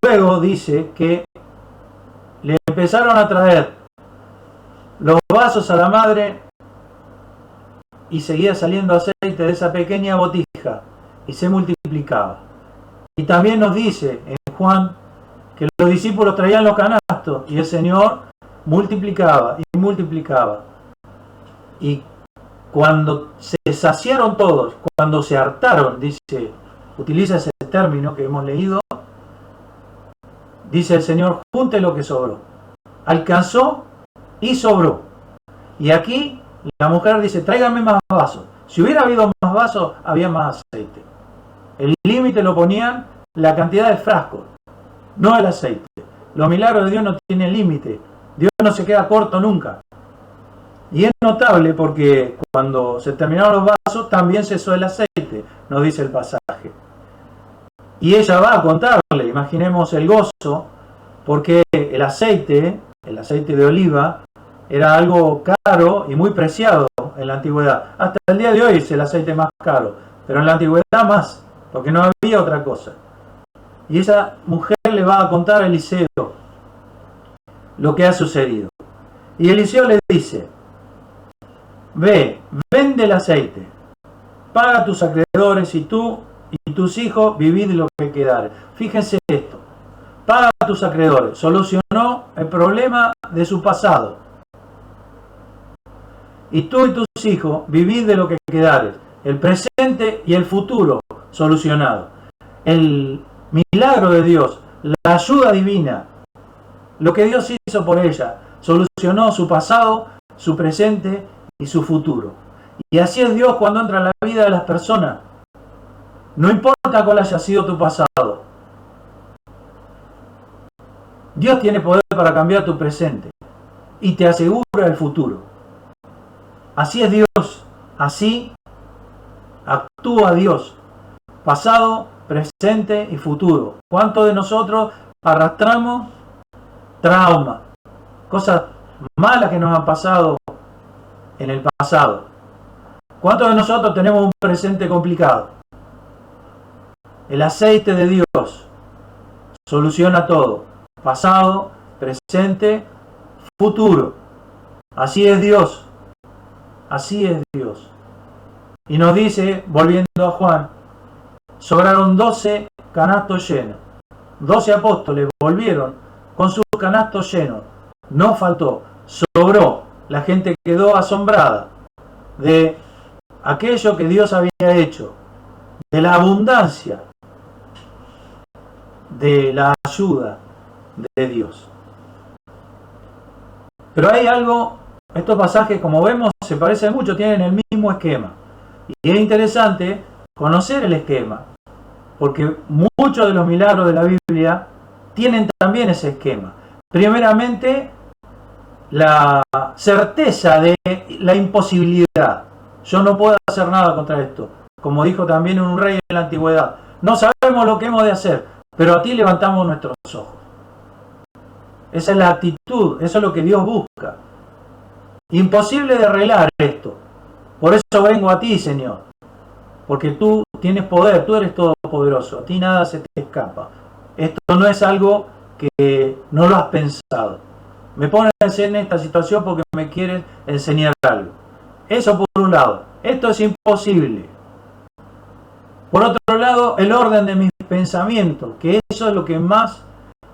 luego dice que le empezaron a traer los vasos a la madre y seguía saliendo aceite de esa pequeña botija y se multiplicaba. Y también nos dice en Juan que los discípulos traían los canastos y el Señor multiplicaba y multiplicaba. Y cuando se saciaron todos, cuando se hartaron, dice, utiliza ese término que hemos leído, dice el Señor, junte lo que sobró. Alcanzó y sobró. Y aquí la mujer dice, tráiganme más vasos. Si hubiera habido más vasos, había más aceite. El límite lo ponían la cantidad de frascos, no el aceite. Los milagros de Dios no tienen límite. Dios no se queda corto nunca. Y es notable porque cuando se terminaron los vasos, también cesó el aceite, nos dice el pasaje. Y ella va a contarle, imaginemos el gozo, porque el aceite de oliva, era algo caro y muy preciado en la antigüedad. Hasta el día de hoy es el aceite más caro, pero en la antigüedad más, porque no había otra cosa. Y esa mujer le va a contar a Eliseo lo que ha sucedido. Y Eliseo le dice, ve, vende el aceite, paga a tus acreedores y tú y tus hijos vivid lo que quedare. Fíjense esto, paga a tus acreedores, solucionó el problema de su pasado. Y tú y tus hijos vivid de lo que quedare, el presente y el futuro solucionado. El milagro de Dios, la ayuda divina, lo que Dios hizo por ella, solucionó su pasado, su presente y su futuro. Y así es Dios cuando entra en la vida de las personas. No importa cuál haya sido tu pasado. Dios tiene poder para cambiar tu presente y te asegura el futuro. Así es Dios, así actúa Dios, pasado, presente y futuro. ¿Cuántos de nosotros arrastramos trauma, cosas malas que nos han pasado en el pasado? ¿Cuántos de nosotros tenemos un presente complicado? El aceite de Dios soluciona todo, pasado, presente, futuro. Así es Dios. Así es Dios. Y nos dice, volviendo a Juan, sobraron 12 canastos llenos. 12 apóstoles volvieron con sus canastos llenos. No faltó, sobró. La gente quedó asombrada de aquello que Dios había hecho, de la abundancia, de la ayuda de Dios. Pero hay algo, estos pasajes, como vemos, se parecen mucho, tienen el mismo esquema. Y es interesante conocer el esquema, porque muchos de los milagros de la Biblia tienen también ese esquema. Primeramente, la certeza de la imposibilidad. Yo no puedo hacer nada contra esto. Como dijo también un rey en la antigüedad. No sabemos lo que hemos de hacer, pero a ti levantamos nuestros ojos. Esa es la actitud, eso es lo que Dios busca. Imposible de arreglar esto. Por eso vengo a ti, Señor. Porque tú tienes poder, tú eres todopoderoso. A ti nada se te escapa. Esto no es algo que no lo has pensado. Me pones en esta situación porque me quieres enseñar algo. Eso por un lado. Esto es imposible. Por otro lado, el orden de mis pensamientos, que eso es lo que más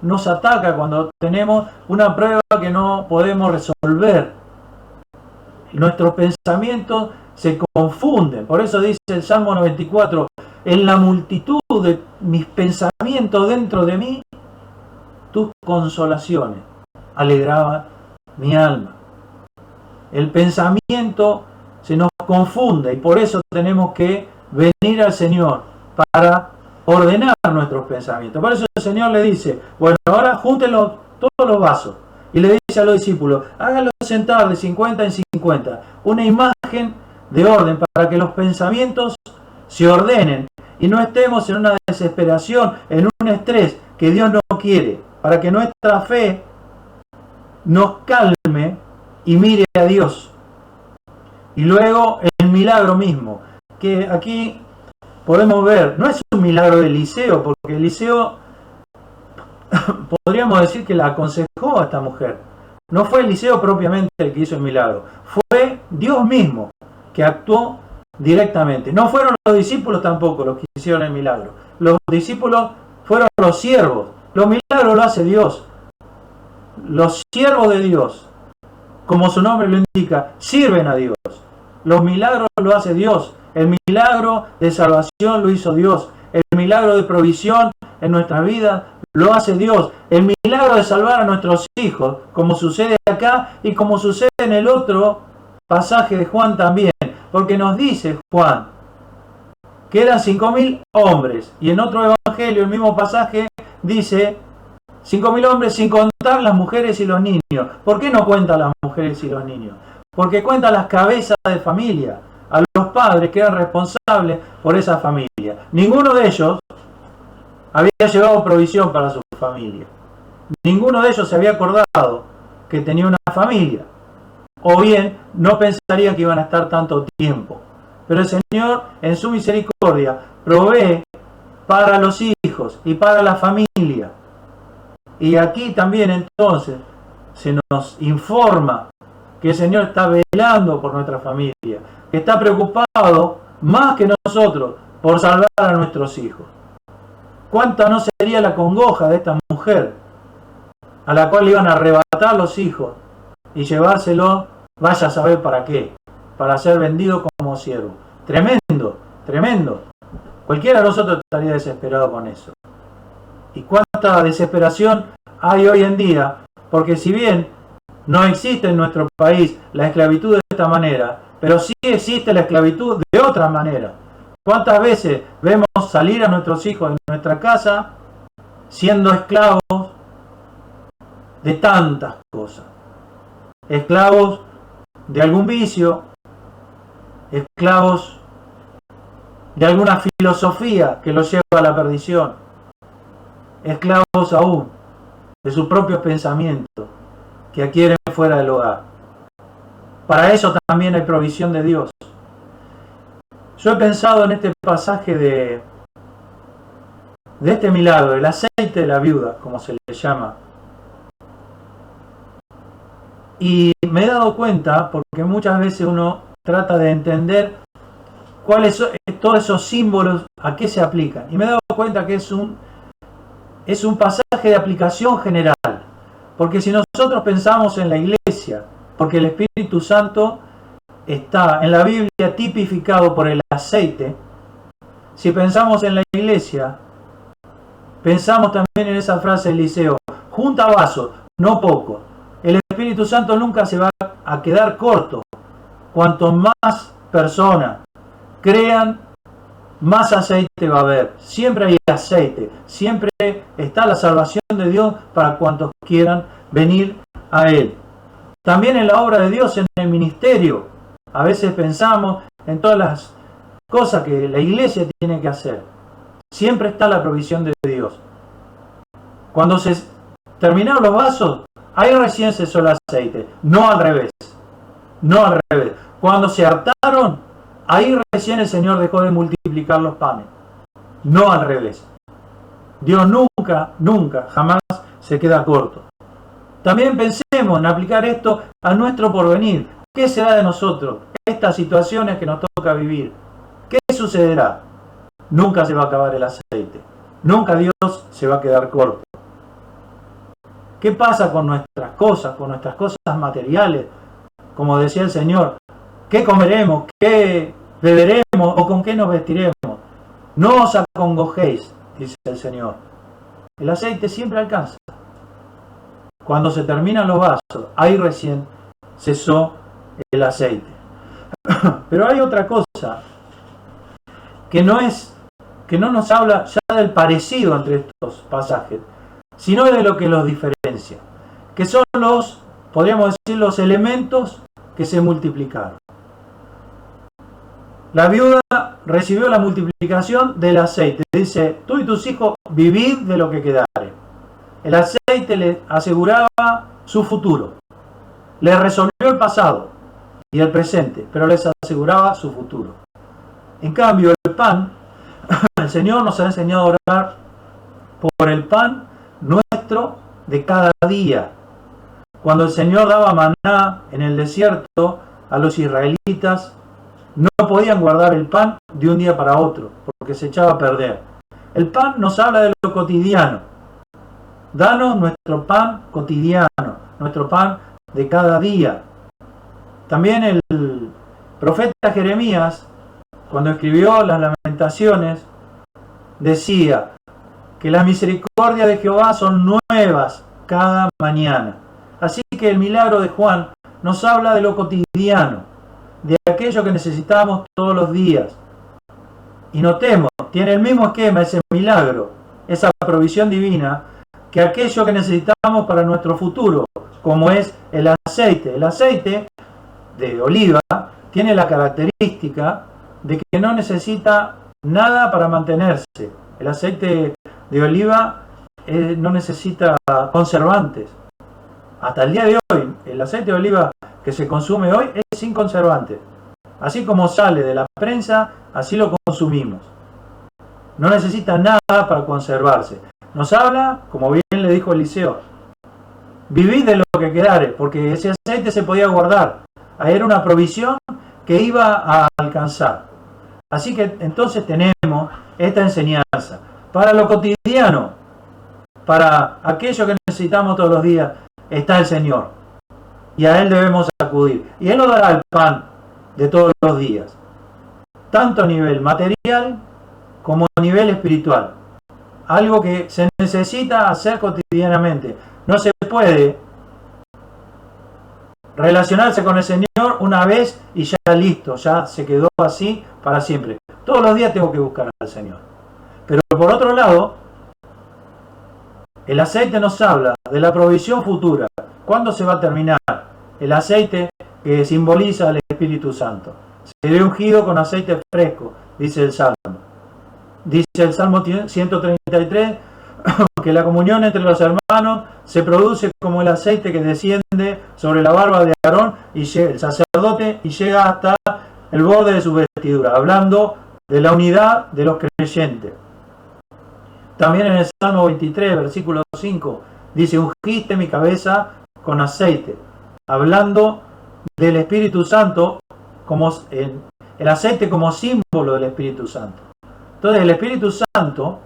nos ataca cuando tenemos una prueba que no podemos resolver. Nuestros pensamientos se confunden. Por eso dice el Salmo 94, en la multitud de mis pensamientos dentro de mí, tus consolaciones alegraban mi alma. El pensamiento se nos confunde y por eso tenemos que venir al Señor para ordenar nuestros pensamientos. Por eso el Señor le dice, bueno, ahora júntenlo todos los vasos. Y le dice a los discípulos, háganlo sentar de 50 en 50. Una imagen de orden para que los pensamientos se ordenen y no estemos en una desesperación, en un estrés que Dios no quiere. Para que nuestra fe nos calme y mire a Dios. Y luego el milagro mismo, que aquí podemos ver, no es un milagro de Eliseo, porque Eliseo podríamos decir que la aconsejó a esta mujer. No fue Eliseo propiamente el que hizo el milagro, fue Dios mismo que actuó directamente. No fueron los discípulos tampoco los que hicieron el milagro. Los discípulos fueron los siervos. Los milagros lo hace Dios. Los siervos de Dios, como su nombre lo indica, sirven a Dios. Los milagros lo hace Dios. El milagro de salvación lo hizo Dios. El milagro de provisión en nuestra vida lo hace Dios. El milagro de salvar a nuestros hijos, como sucede acá y como sucede en el otro pasaje de Juan también. Porque nos dice Juan que eran 5.000 hombres. Y en otro evangelio, el mismo pasaje, dice 5.000 hombres sin contar las mujeres y los niños. ¿Por qué no cuenta las mujeres y los niños? Porque cuenta las cabezas de familia, a los padres que eran responsables por esa familia. Ninguno de ellos había llevado provisión para su familia. Ninguno de ellos se había acordado que tenía una familia. O bien, no pensaría que iban a estar tanto tiempo. Pero el Señor, en su misericordia, provee para los hijos y para la familia. Y aquí también entonces se nos informa que el Señor está velando por nuestra familia, que está preocupado más que nosotros por salvar a nuestros hijos. ¿Cuánta no sería la congoja de esta mujer a la cual iban a arrebatar los hijos y llevárselo, vaya a saber para qué, para ser vendido como siervo? Tremendo, tremendo. Cualquiera de nosotros estaría desesperado con eso. ¿Y cuánta desesperación hay hoy en día? Porque si bien no existe en nuestro país la esclavitud de esta manera, pero sí existe la esclavitud de otra manera. ¿Cuántas veces vemos salir a nuestros hijos de nuestra casa siendo esclavos de tantas cosas? Esclavos de algún vicio, esclavos de alguna filosofía que los lleva a la perdición, esclavos aún de sus propios pensamientos que adquieren fuera del hogar. Para eso también hay provisión de Dios. Yo he pensado en este pasaje de este milagro, el aceite de la viuda, como se le llama. Y me he dado cuenta, porque muchas veces uno trata de entender cuáles son todos esos símbolos, a qué se aplican. Y me he dado cuenta que es un pasaje de aplicación general. Porque si nosotros pensamos en la iglesia, porque el Espíritu Santo está en la Biblia tipificado por el aceite, si pensamos en la iglesia, pensamos también en esa frase de Eliseo: junta vasos, no poco. El Espíritu Santo nunca se va a quedar corto. Cuanto más personas crean, más aceite va a haber. Siempre hay aceite, siempre está la salvación de Dios para cuantos quieran venir a Él. También en la obra de Dios, en el ministerio, a veces pensamos en todas las cosas que la iglesia tiene que hacer. Siempre está la provisión de Dios. Cuando se terminaron los vasos, ahí recién cesó el aceite, no al revés. No al revés. Cuando se hartaron, ahí recién el Señor dejó de multiplicar los panes. No al revés. Dios nunca, jamás se queda corto. También pensemos en aplicar esto a nuestro porvenir. ¿Qué será de nosotros? Estas situaciones que nos toca vivir. ¿Qué sucederá? Nunca se va a acabar el aceite. Nunca Dios se va a quedar corto. ¿Qué pasa con nuestras cosas materiales? Como decía el Señor, ¿qué comeremos? ¿Qué beberemos? ¿O con qué nos vestiremos? No os acongojéis, dice el Señor. El aceite siempre alcanza. Cuando se terminan los vasos, ahí recién cesó el aceite. Pero hay otra cosa que no nos habla ya del parecido entre estos pasajes, sino de lo que los diferencia, que son podríamos decir, los elementos que se multiplicaron. La viuda recibió la multiplicación del aceite. Dice: tú y tus hijos vivid de lo que quedare. El aceite le aseguraba su futuro. Le resolvió el pasado y el presente, pero les aseguraba su futuro. En cambio, el pan, el Señor nos ha enseñado a orar por el pan nuestro de cada día. Cuando el Señor daba maná en el desierto a los israelitas, no podían guardar el pan de un día para otro, porque se echaba a perder. El pan nos habla de lo cotidiano. Danos nuestro pan cotidiano, nuestro pan de cada día. También el profeta Jeremías, cuando escribió las Lamentaciones, decía que las misericordias de Jehová son nuevas cada mañana. Así que el milagro de Juan nos habla de lo cotidiano, de aquello que necesitamos todos los días. Y notemos, tiene el mismo esquema ese milagro, esa provisión divina, que aquello que necesitamos para nuestro futuro, como es el aceite. El aceite de oliva tiene la característica de que no necesita nada para mantenerse. El aceite de oliva no necesita conservantes. Hasta el día de hoy, el aceite de oliva que se consume hoy es sin conservantes. Así como sale de la prensa, así lo consumimos. No necesita nada para conservarse. Nos habla, como bien le dijo Eliseo, vivid de lo que quedare, porque ese aceite se podía guardar. Ahí era una provisión que iba a alcanzar. Así que entonces tenemos esta enseñanza. Para lo cotidiano, para aquello que necesitamos todos los días, está el Señor. Y a Él debemos acudir. Y Él nos dará el pan de todos los días. Tanto a nivel material como a nivel espiritual. Algo que se necesita hacer cotidianamente. No se puede relacionarse con el Señor una vez y ya listo, ya se quedó así para siempre. Todos los días tengo que buscar al Señor. Pero por otro lado, el aceite nos habla de la provisión futura. ¿Cuándo se va a terminar? El aceite que simboliza al Espíritu Santo. Seré ungido con aceite fresco, dice el Salmo. Dice el Salmo 133 que la comunión entre los hermanos se produce como el aceite que desciende sobre la barba de Aarón y llega el sacerdote y llega hasta el borde de su vestidura, hablando de la unidad de los creyentes. También en el Salmo 23, versículo 5, dice: ungiste mi cabeza con aceite, hablando del Espíritu Santo, como el aceite como símbolo del Espíritu Santo. Entonces el Espíritu Santo,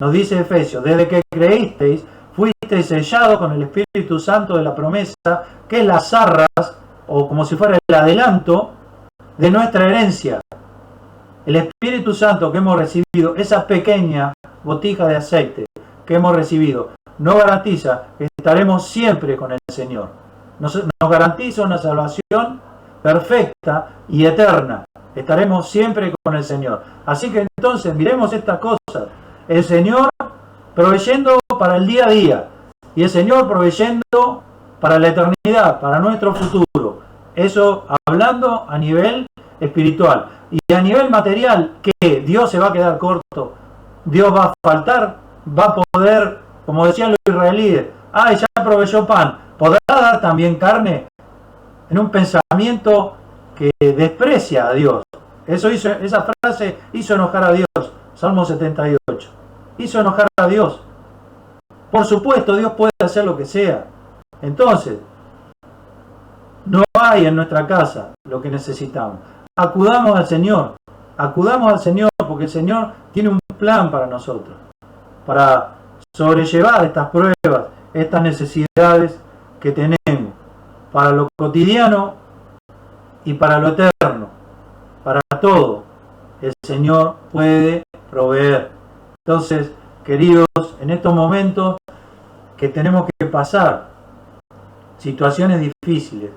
nos dice Efesios, desde que creísteis, fuisteis sellados con el Espíritu Santo de la promesa, que es las arras, o como si fuera el adelanto, de nuestra herencia. El Espíritu Santo que hemos recibido, esa pequeña botija de aceite que hemos recibido, nos garantiza que estaremos siempre con el Señor. Nos garantiza una salvación perfecta y eterna. Estaremos siempre con el Señor. Así que entonces miremos estas cosas. El Señor proveyendo para el día a día. Y el Señor proveyendo para la eternidad, para nuestro futuro. Eso hablando a nivel espiritual. Y a nivel material, que Dios se va a quedar corto. Dios va a faltar. Va a poder, como decían los israelíes, ya proveyó pan. ¿Podrá dar también carne? En un pensamiento que desprecia a Dios. Esa frase hizo enojar a Dios. Salmo 78. Hizo enojar a Dios. Por supuesto, Dios puede hacer lo que sea. Entonces, no hay en nuestra casa lo que necesitamos. Acudamos al Señor. Acudamos al Señor porque el Señor tiene un plan para nosotros. Para sobrellevar estas pruebas, estas necesidades que tenemos. Para lo cotidiano y para lo eterno. Para todo. El Señor puede proveer. Entonces, queridos, en estos momentos que tenemos que pasar situaciones difíciles,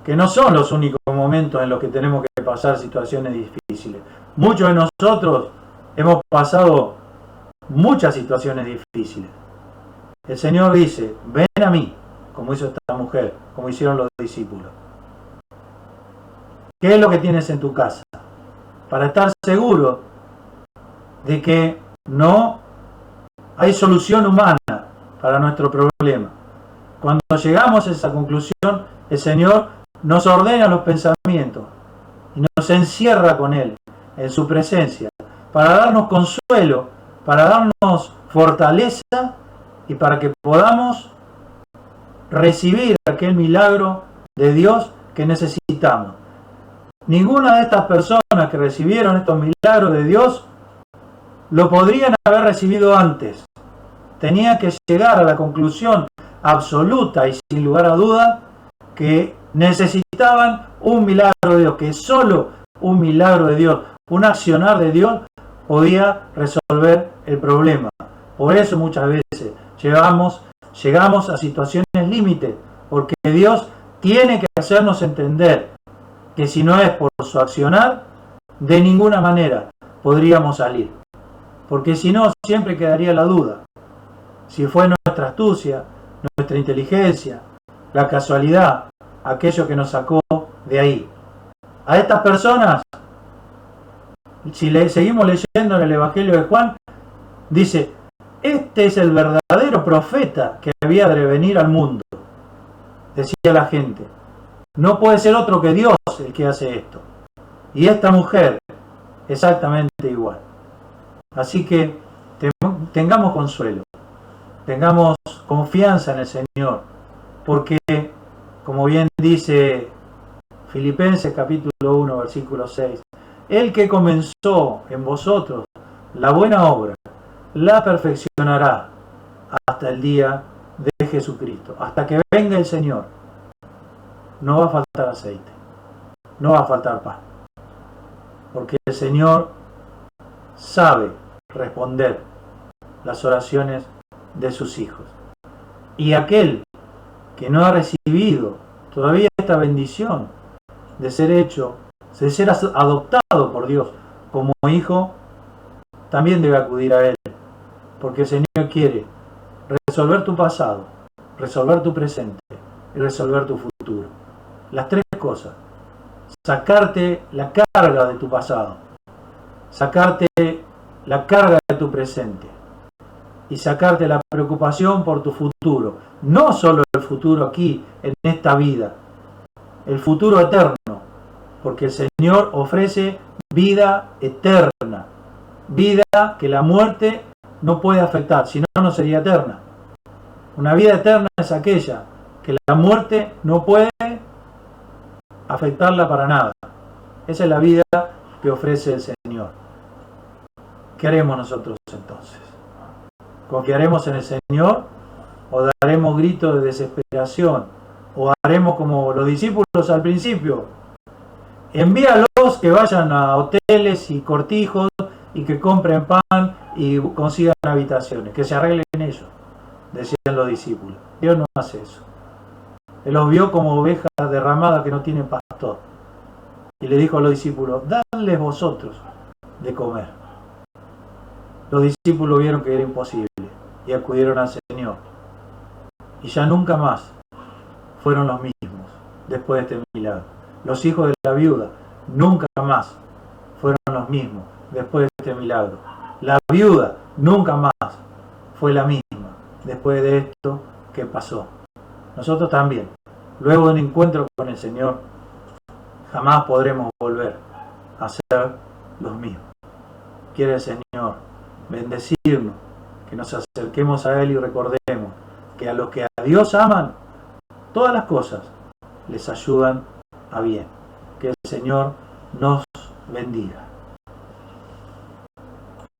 que no son los únicos momentos en los que tenemos que pasar situaciones difíciles. Muchos de nosotros hemos pasado muchas situaciones difíciles. El Señor dice: ven a mí, como hizo esta mujer, como hicieron los discípulos. ¿Qué es lo que tienes en tu casa? Para estar seguro de que no hay solución humana para nuestro problema. Cuando llegamos a esa conclusión, el Señor nos ordena los pensamientos y nos encierra con Él, en su presencia, para darnos consuelo, para darnos fortaleza y para que podamos recibir aquel milagro de Dios que necesitamos. Ninguna de estas personas que recibieron estos milagros de Dios lo podrían haber recibido antes. Tenía que llegar a la conclusión absoluta y sin lugar a duda que necesitaban un milagro de Dios, que solo un milagro de Dios, un accionar de Dios podía resolver el problema. Por eso muchas veces llegamos a situaciones límite, porque Dios tiene que hacernos entender que si no es por su accionar, de ninguna manera podríamos salir. Porque si no, siempre quedaría la duda. Si fue nuestra astucia, nuestra inteligencia, la casualidad, aquello que nos sacó de ahí. A estas personas, si seguimos leyendo en el Evangelio de Juan, dice, este es el verdadero profeta que había de venir al mundo. Decía la gente, no puede ser otro que Dios el que hace esto. Y esta mujer, exactamente igual. Así que tengamos consuelo, tengamos confianza en el Señor, porque, como bien dice Filipenses capítulo 1, versículo 6, el que comenzó en vosotros la buena obra, la perfeccionará hasta el día de Jesucristo, hasta que venga el Señor. No va a faltar aceite, no va a faltar pan, porque el Señor sabe responder las oraciones de sus hijos. Y aquel que no ha recibido todavía esta bendición de ser hecho, de ser adoptado por Dios como hijo, también debe acudir a Él, porque el Señor quiere resolver tu pasado, resolver tu presente y resolver tu futuro. Las tres cosas. Sacarte la carga de tu pasado, sacarte la carga de tu presente y sacarte la preocupación por tu futuro. No solo el futuro aquí, en esta vida, el futuro eterno, porque el Señor ofrece vida eterna, vida que la muerte no puede afectar, si no, no sería eterna. Una vida eterna es aquella que la muerte no puede afectarla para nada. Esa es la vida que ofrece el Señor. ¿Qué haremos nosotros entonces? ¿Confiaremos en el Señor o daremos gritos de desesperación? ¿O haremos como los discípulos al principio? Envíalos que vayan a hoteles y cortijos y que compren pan y consigan habitaciones, que se arreglen ellos, decían los discípulos. Dios no hace eso. Él los vio como ovejas derramadas que no tienen pastor. Y le dijo a los discípulos, dadles vosotros de comer. Los discípulos vieron que era imposible y acudieron al Señor. Y ya nunca más fueron los mismos después de este milagro. Los hijos de la viuda nunca más fueron los mismos después de este milagro. La viuda nunca más fue la misma después de esto que pasó. Nosotros también, luego de un encuentro con el Señor, jamás podremos volver a ser los mismos. Quiere el Señor bendecirnos, que nos acerquemos a Él y recordemos que a los que a Dios aman, todas las cosas les ayudan a bien. Que el Señor nos bendiga.